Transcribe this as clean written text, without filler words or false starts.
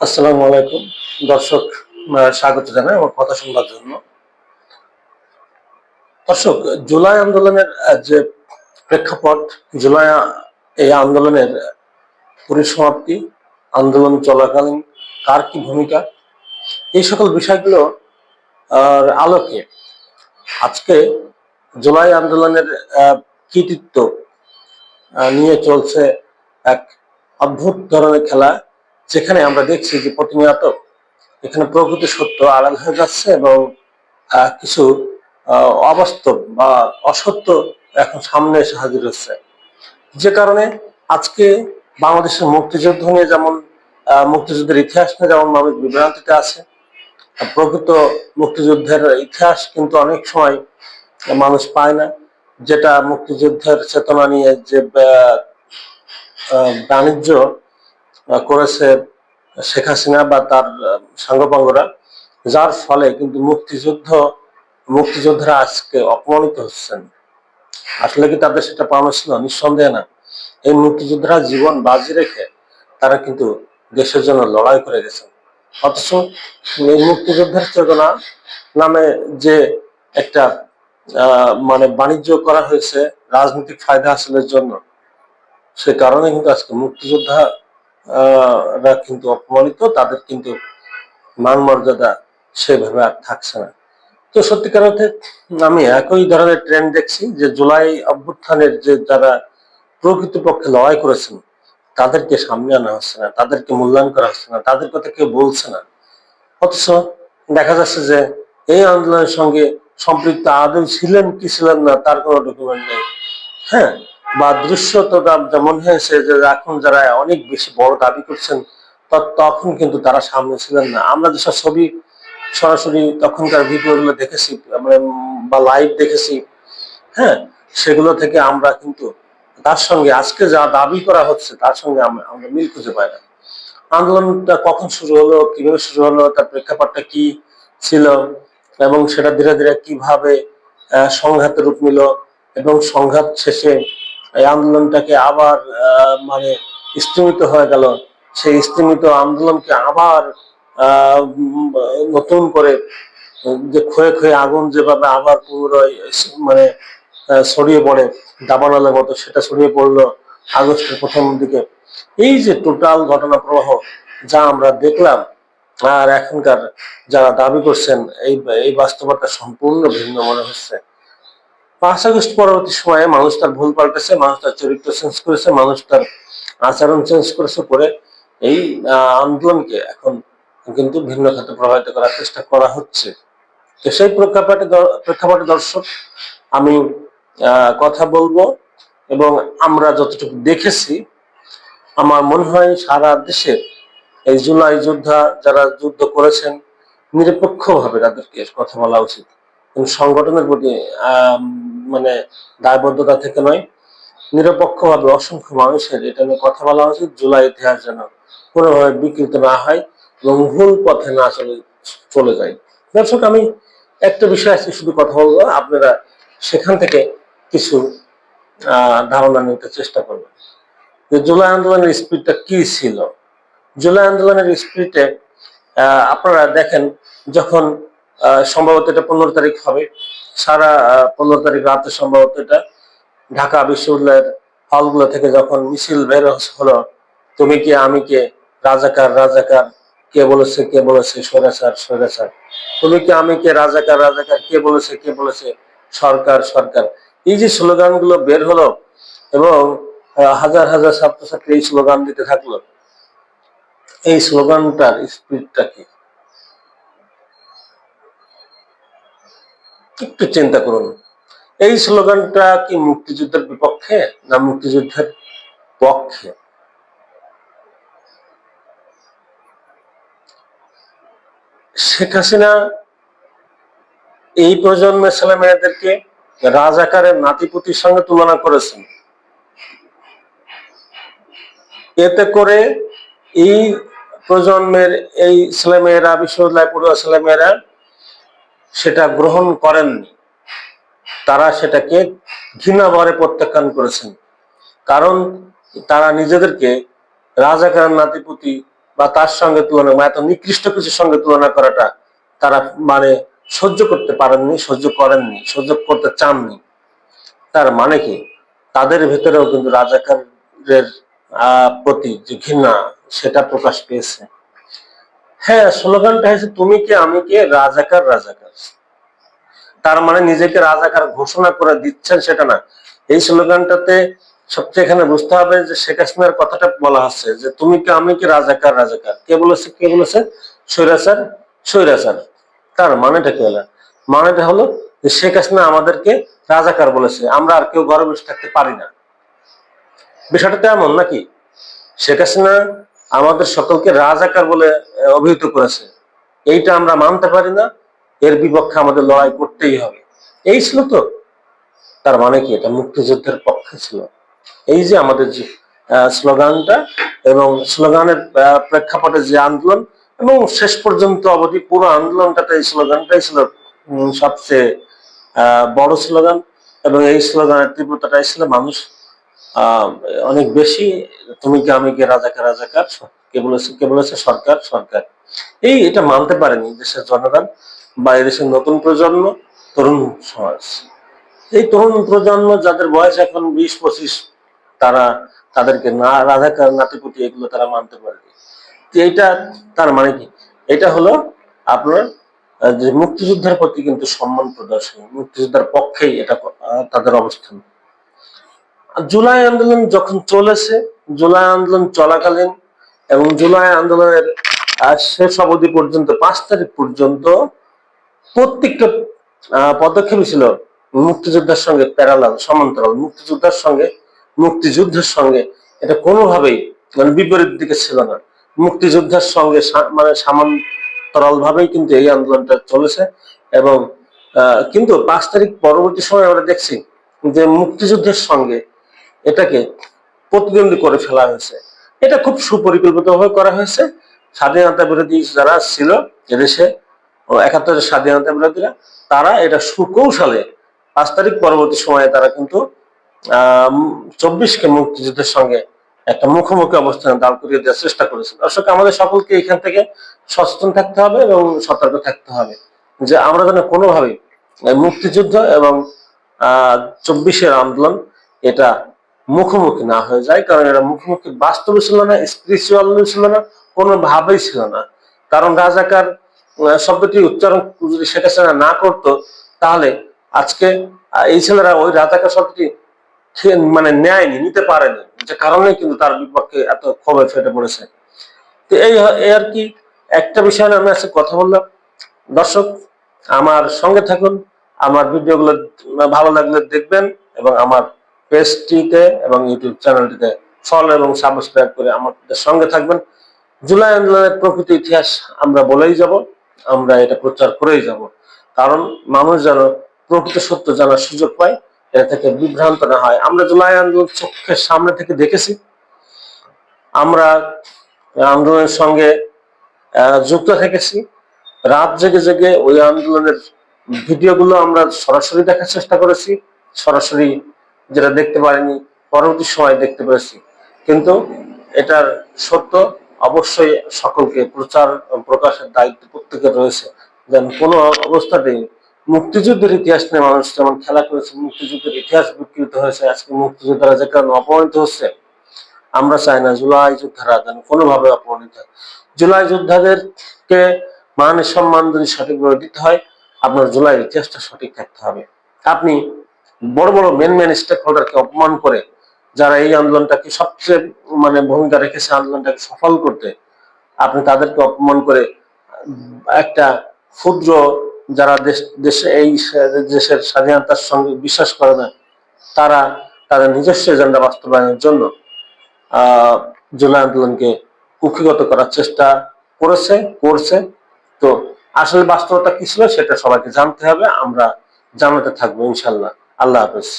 আসসালামু আলাইকুম দর্শক, স্বাগত জানাই আমার কথা শুনবার জন্য। দর্শক, জুলাই আন্দোলনের যে প্রেক্ষাপট, জুলাই এই আন্দোলনের পরিসমাপ্তি, আন্দোলন চলাকালীন কার কি ভূমিকা, এই সকল বিষয়গুলো আলোকে আজকে জুলাই আন্দোলনের কৃতিত্ব নিয়ে চলছে এক অদ্ভুত ধরনের খেলা, যেখানে আমরা দেখছি যে প্রতিনিয়ত এখানে প্রকৃতি সত্য আড়াল হয়ে যাচ্ছে এবং কিছু অবাস্তব বা অসত্য এখন সামনে এসে হাজির হচ্ছে। যে কারণে আজকে বাংলাদেশের মুক্তিযুদ্ধ নিয়ে যেমন মুক্তিযুদ্ধের ইতিহাস নিয়ে যেমন মানুষ বিভ্রান্তিতে আছে, প্রকৃত মুক্তিযুদ্ধের ইতিহাস কিন্তু অনেক সময় মানুষ পায় না। যেটা মুক্তিযুদ্ধের চেতনা নিয়ে যে বাণিজ্য করেছে শেখ হাসিনা বা তার সাঙ্গপাঙ্গরা, যার ফলে কিন্তু মুক্তিযোদ্ধারা আজকে অপমানিত হচ্ছেন। আসলে কি তাদের সেটা পাওনা ছিল? নিঃসন্দেহে না। এই মুক্তিযোদ্ধারা জীবন বাজি রেখে তারা কিন্তু দেশের জন্য লড়াই করে গেছেন। অথচ এই মুক্তিযোদ্ধার চেতনা নামে যে একটা মানে বাণিজ্য করা হয়েছে রাজনৈতিক ফায়দা হাসিলের জন্য, সে কারণে কিন্তু আজকে মুক্তিযোদ্ধা রা কিন্তু অপমানিত, তাদের কিন্তু মান মর্যাদা সেভাবে আর থাকছে না। তো সত্যিকার অর্থে আমি একই ধরনের ট্রেন্ড দেখছি যে জুলাই অভ্যুত্থানের যে যারা প্রকৃতপক্ষে লড়াই করেছেন তাদেরকে সামনে আনা হচ্ছে না, তাদেরকে মূল্যায়ন করা হচ্ছে না, তাদের কথা কেউ বলছে না। অথচ দেখা যাচ্ছে যে এই আন্দোলনের সঙ্গে সম্পৃক্ত আদৌ ছিলেন কি ছিলেন না তার কোনো ডকুমেন্ট নেই। হ্যাঁ, বা দৃশ্যতটা যেমন হয়েছে যে এখন যারা অনেক বেশি বড় দাবি করছেন তখন কিন্তু তারা সামনে ছিলেন না। আমরা যেসব ছবি সরাসরি তখনকার ভিডিওগুলো দেখেছি বা লাইভ দেখেছি, হ্যাঁ, সেগুলো থেকে আমরা কিন্তু তার সঙ্গে আজকে যা দাবি করা হচ্ছে তার সঙ্গে আমরা মিল খুঁজে পাই না। আন্দোলনটা কখন শুরু হলো, কিভাবে শুরু হলো, তার প্রেক্ষাপটটা কি ছিল এবং সেটা ধীরে ধীরে কিভাবে সংঘাতের রূপ নিল এবং সংঘাত শেষে এই আন্দোলনটাকে আবার মানে স্তীমিত হয়ে গেল। সেই স্তীমিত আন্দোলনকে আবার নতুন করে যে ক্ষয়ে ক্ষয়ে আগুন যেভাবে আবার পুনরায় মানে ছড়িয়ে পড়ে দাবানলের মতো, সেটা ছড়িয়ে পড়লো আগস্টের প্রথম দিকে। এই যে টোটাল ঘটনা প্রবাহ যা আমরা দেখলাম, আর এখনকার যারা দাবি করছেন এই এই বাস্তবতা সম্পূর্ণ ভিন্ন মনে হচ্ছে। 5 আগস্ট পরবর্তী সময়ে মানুষ তার ভুল পাল্টেছে, মানুষ তার চরিত্র চেঞ্জ করেছে, মানুষ তার আচরণ চেঞ্জ করেছে, করে এই আন্দোলনকে এখন কিন্তু ভিন্ন খাতে প্রভাবিত করার চেষ্টা করা হচ্ছে। তো সেই প্রেক্ষাপটে দর্শক, আমি কথা বলবো এবং আমরা যতটুকু দেখেছি, আমার মনে হয় সারা দেশে এই জুলাই যোদ্ধা যারা যুদ্ধ করেছেন নিরপেক্ষভাবে তাদেরকে কথা বলা উচিত। সংগঠনের প্রতি মানে দায়বদ্ধতা থেকে নয়, নিরপেক্ষভাবে অসংখ্য মানুষের এটা নিয়ে কথা বলা উচিত। জুলাই ইতিহাস যেন কোনোভাবে বিকৃত না হয় এবং ভুল পথে না চলে যায়। দর্শক, আমি একটা বিষয় আছে শুধু কথা বলবো, আপনারা সেখান থেকে কিছু ধারণা নিতে চেষ্টা করবেন যে জুলাই আন্দোলনের স্পিরিটটা কি ছিল। জুলাই আন্দোলনের স্পিরিটে আপনারা দেখেন, যখন সম্ভবত এটা 15 তারিখ হবে, সারা 15 তারিখ রাতে সম্ভবত এটা ঢাকা বিশ্ববিদ্যালয়ের হলগুলো থেকে যখন মিছিল বের হলো, তুমি কে আমি কে, রাজাকার রাজাকার, কে বলেছে কে বলেছে, স্বৈরাচার স্বৈরাচার, তুমি কে আমি কে, রাজাকার রাজাকার, কে বলেছে কে বলেছে, সরকার সরকার, এই যে স্লোগানগুলো বের হলো এবং হাজার হাজার ছাত্রছাত্রী এই স্লোগান দিতে থাকলো, এই স্লোগানটার স্পিরিটটা কি একটু চিন্তা করুন। এই স্লোগানটা কি মুক্তিযুদ্ধের বিপক্ষে না মুক্তিযুদ্ধের পক্ষে? শেখ হাসিনা এই প্রজন্মের ছেলে মেয়েদেরকে রাজাকারের নাতিপুতির সঙ্গে তুলনা করেছেন। এতে করে এই প্রজন্মের এই ছেলেমেয়েরা, বিশ্ববিদ্যালয় পড়ুয়া ছেলেমেয়েরা সেটা গ্রহণ করেননি, তারা সেটাকে ঘৃণাভরে প্রত্যাখ্যান করেছেন। কারণ তারা নিজেদেরকে রাজাকার নাতিপুতি বা তার সঙ্গে তুলনা, এত নিকৃষ্ট কিছুর সঙ্গে তুলনা করাটা তারা মানে সহ্য করতে পারেননি, সহ্য করেননি, সহ্য করতে চাননি। তার মানে কি, তাদের ভেতরেও কিন্তু রাজাকারের প্রতি যে ঘৃণা, সেটা প্রকাশ পেয়েছে। হ্যাঁ, স্লোগানটা হয়েছে তুমি কে আমি কে, রাজাকার রাজাকার। তার মানে নিজেকে রাজাকার ঘোষণা করে দিচ্ছেন সেটা না। এই স্লোগানটাতে সবচেয়ে এখানে বুঝতে হবে যে শেখ হাসিনার কথাটা বলা হচ্ছে যে তুমি কে আমি কে, রাজাকার রাজাকার। কে বলেছে? কে বলেছে? স্বৈরাচার স্বৈরাচার। তার মানেটা কি হলো? মানেটা হলো যে শেখ হাসিনা আমাদেরকে রাজাকার বলেছে, আমরা আর কেউ ঘরে বসে থাকতে পারি না। বিষয়টা তো এমন নাকি? শেখ হাসিনা আমাদের সকলকে রাজাকার বলে অভিহিত করেছে, এইটা আমরা মানতে পারি না, এর বিপক্ষে আমাদের লড়াই করতেই হবে, এই ছিল তো। তার মানে কি, এটা মুক্তিযুদ্ধের পক্ষে ছিল। এই যে আমাদের যে স্লোগানটা, এবং স্লোগানের প্রেক্ষাপটে যে আন্দোলন, এবং শেষ পর্যন্ত অবধি পুরো আন্দোলনটাতে এই স্লোগানটাই ছিল সবচেয়ে বড় স্লোগান। এবং এই স্লোগানের তীব্রতাটাই ছিল মানুষ অনেক বেশি। তুমি কে আমি কে, রাজাকার রাজাকার। কে বলেছে? কে বলেছে? সরকার সরকার। এটা মানতে পারেনি দেশের জনগণ বা এদেশের নতুন প্রজন্ম, তরুণ সমাজ। এই তরুণ প্রজন্ম যাদের বয়স এখন 20-25, তারা তাদেরকে না রাজাকার নাতিপুতি এগুলো তারা মানতে পারেনি। এইটা তার মানে কি? এটা হলো আপনার যে মুক্তিযুদ্ধের প্রতি কিন্তু সম্মান প্রদর্শন, মুক্তিযুদ্ধের পক্ষেই এটা তাদের অবস্থান। জুলাই আন্দোলন যখন চলেছে, জুলাই আন্দোলন চলাকালীন এবং জুলাই আন্দোলনের শেষ অবধি পর্যন্ত 5 তারিখ পর্যন্ত প্রত্যেকটা পদক্ষেপই ছিল মুক্তিযোদ্ধার সঙ্গে প্যারালাল, সমান্তরাল। মুক্তিযুদ্ধের সঙ্গে এটা কোনোভাবেই মানে বিপরীত দিকে ছিল না। মুক্তিযুদ্ধের সঙ্গে মানে সমান্তরাল ভাবেই কিন্তু এই আন্দোলনটা চলেছে। এবং কিন্তু 5 তারিখ পরবর্তী সময় আমরা দেখছি যে মুক্তিযুদ্ধের সঙ্গে এটাকে প্রতিদ্বন্দ্বী করে ফেলা হয়েছে। এটা খুব সুপরিকল্পিতভাবে করা হয়েছে। স্বাধীনতা বিরোধী যারা ছিল এদেশে, 71-এর স্বাধীনতা বিরোধীরা, তারা এটা সুকৌশলে 5 তারিখ পরবর্তী সময়ে তারা কিন্তু 24কে মুক্তিযুদ্ধের সঙ্গে একটা মুখোমুখি অবস্থানে দাঁড় করিয়ে দেওয়ার চেষ্টা করেছে। দর্শক, আমাদের সকলকে এখান থেকে সচেতন থাকতে হবে এবং সতর্ক থাকতে হবে যে আমরা যেন কোনোভাবেই মুক্তিযুদ্ধ এবং 24-এর আন্দোলন এটা মুখোমুখি না হয়ে যায়। কারণ এটা মুখোমুখি বাস্তবে ছিল না, স্পিরিচুয়ালি ছিল না, কোনোভাবেই ছিল না। কারণ রাজাকার শব্দটি উচ্চারণ যদি শেখ হাসিনা না করতো, তাহলে আজকে এই ছেলেরা ওই রাজাকার শব্দটি মানে নিতে পারেনি, যে কারণে কিন্তু তার বিপক্ষে এত ক্ষোভে ফেটে পড়েছে। তো এই আর কি একটা বিষয় আমি আজকে কথা বললাম। দর্শক, আমার সঙ্গে থাকুন, আমার ভিডিওগুলো ভালো লাগলে দেখবেন, এবং আমার পেজটিতে এবং ইউটিউব চ্যানেলটিতে ফলো এবং সাবস্ক্রাইব করে আমাদের সঙ্গে থাকবেন। জুলাই আন্দোলনের প্রকৃত ইতিহাস আমরা বলেই যাব, আমরা এটা প্রচার করেই যাব। কারণ মানুষ যেন প্রকৃত সত্য জানার সুযোগ পায়, এটা থেকে বিভ্রান্ত না হয়। আমরা জুলাই আন্দোলন চোখের সামনে থেকে দেখেছি, আমরা আন্দোলনের সঙ্গে যুক্ত থেকেছি। রাত জেগে জেগে ওই আন্দোলনের ভিডিওগুলো আমরা সরাসরি দেখার চেষ্টা করেছি, সরাসরি যেটা দেখতে পারিনি পরবর্তী সময় দেখতে পেরেছি। কিন্তু এটার সত্য অবশ্যই সকলকে প্রকাশের দায়িত্ব প্রত্যেকের রয়েছে। যেন কোনো অবস্থাতেই মুক্তিযুদ্ধের ইতিহাস নিয়ে মানুষ যেমন খেলা করেছে, মুক্তিযুদ্ধের ইতিহাস বিকৃত হয়েছে, আজকে মুক্তিযোদ্ধারা যে কারণে অপমানিত হচ্ছে, আমরা চাই না জুলাই যোদ্ধারা যেন কোনোভাবে অপমানিত হয়। জুলাই যোদ্ধাদেরকে মান সম্মান যদি সঠিকভাবে দিতে হয়, আপনার জুলাই ইতিহাসটা সঠিক থাকতে হবে। আপনি বড় বড় মেন স্টেক হোল্ডারকে অপমান করে, যারা এই আন্দোলনটাকে সবচেয়ে মানে ভূমিকা রেখেছে আন্দোলনটাকে সফল করতে, আপনি তাদেরকে অপমান করে একটা ক্ষুদ্র যারা এই দেশের স্বাধীনতার সঙ্গে বিশ্বাস করে না, তারা তাদের নিজস্ব এজেন্ডা বাস্তবায়নের জন্য জুলাই আন্দোলনকে কুক্ষিগত করার চেষ্টা করছে। তো আসলে বাস্তবতা কি ছিল সেটা সবাইকে জানতে হবে, আমরা জানাতে থাকবো ইনশাল্লাহ। আল্লাহ হাফেজ।